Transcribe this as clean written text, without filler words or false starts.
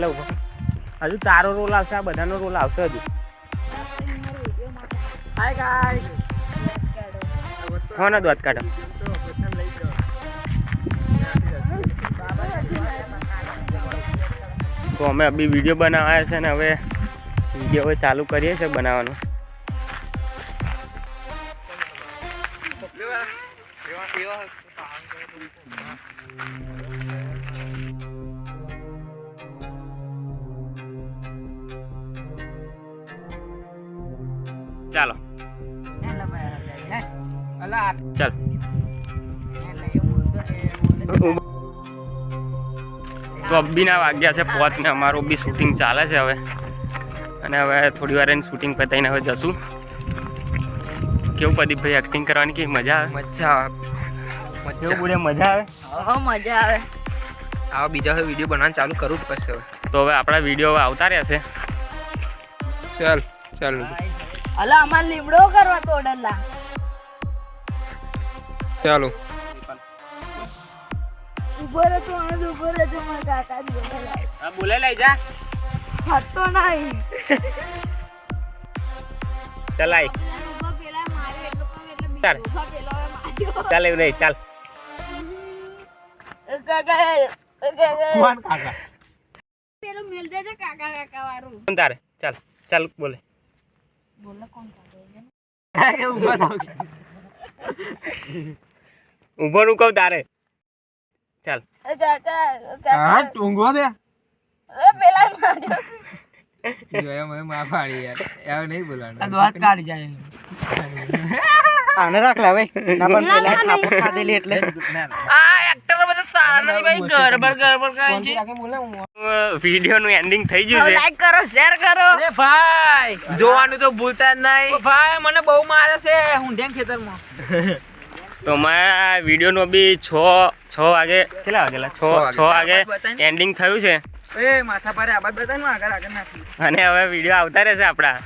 ચાલો હજુ તારો રોલ આવશે, આ બધાનો રોલ આવશે હજુ. હાય ગાઈસ, હા ના દોત કાઢો. તો અમે અભી વિડીયો બનાવ્યા છે ને હવે વિડીયો ચાલુ કરીએ છીએ બનાવવાનું. ચાલો ચાલ તો અબ્બીના વાગ્યા છે 5 ને અમારું બી શૂટિંગ ચાલે છે હવે. અને હવે થોડી વાર એને શૂટિંગ પતાવીને હવે જશું. કેવું પ્રદીપભાઈ એક્ટિંગ કરવાની કેવી મજા આવે? મજા આવે. મજા આવે. હા મજા આવે. આ બીજા હવે વિડીયો બનાવવાનું ચાલુ કરું જ પછી હવે. તો હવે આપણા વિડીયો હવે આવતા રહેશે. ચાલ ચાલ અલા અમાર લીમડો કરવા તો ડલ્લા. ચાલો ઉભો રહે તો આજ ઉભો રહે તો મારા કાકા બોલાય. હા બોલે લઈ જા. હટતો નહીં. ચલાઈ ઉભો પેલા માર્યો એટલું કામ એટલે ચાલ. બીજો ઉભો પેલો હવે માર્યો. ચાલ એવું નહીં ચાલ. કાકા કોણ કાકા? પેલો મેલ દેજે કાકા કાકા વાળું. કોણ તારે? ચાલ ચાલ બોલે. બોલે કોણ કાકા? ઊભો નું કહું તારે. ચાલ કાકા કાકા ઊંઘવા દે. એ પેલા માર્યો. જોયા મને માફ આડી યાર. એવું નહીં બોલવાનું. દોત કાઢી જાય. આને રાખ લે ભાઈ. ના પણ પેલા થાપો ખાધેલી એટલે આ એક્ટર બધા સારા નથી ભાઈ, ગરબર કરે છે. વિડિયો નું એન્ડિંગ થઈ ગયું છે. લાઈક કરો, શેર કરો. અરે ભાઈ જોવાનું તો ભૂલતા જ નહીં. ભાઈ મને બહુ મારે છે ઊંધેન ખેતરમાં. તો મારા વિડીયો નો બી 6 વાગે કેટલા વાગેલા 6 વાગે એન્ડિંગ થયું છે. એ માથા પારે આબાદ બતાવ આગળ આગળ નાખી. અને હવે વિડીયો આવતા રહેશે આપણા.